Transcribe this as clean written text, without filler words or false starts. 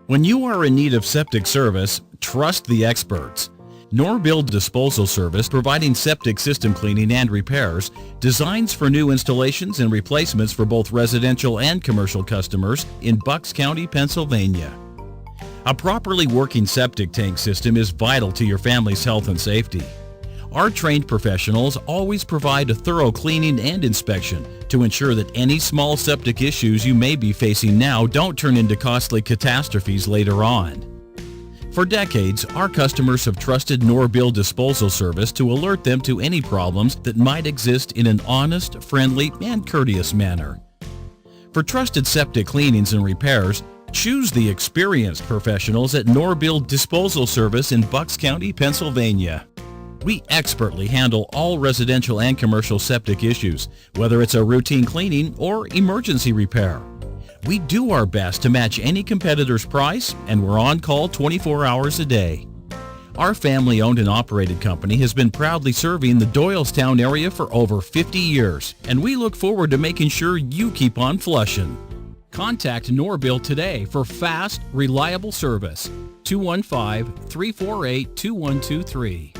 When you are in need of septic service, trust the experts. Norbill Disposal Service, providing septic system cleaning and repairs, designs for new installations and replacements for both residential and commercial customers in Bucks County, Pennsylvania. A properly working septic tank system is vital to your family's health and safety. Our trained professionals always provide a thorough cleaning and inspection to ensure that any small septic issues you may be facing now don't turn into costly catastrophes later on. For decades, our customers have trusted Norbill Disposal Service to alert them to any problems that might exist in an honest, friendly, and courteous manner. For trusted septic cleanings and repairs, choose the experienced professionals at Norbill Disposal Service in Bucks County, Pennsylvania. We expertly handle all residential and commercial septic issues, whether it's a routine cleaning or emergency repair. We do our best to match any competitor's price, and we're on call 24 hours a day. Our family-owned and operated company has been proudly serving the Doylestown area for over 50 years, and we look forward to making sure you keep on flushing. Contact Norbill today for fast, reliable service. 215-348-2123.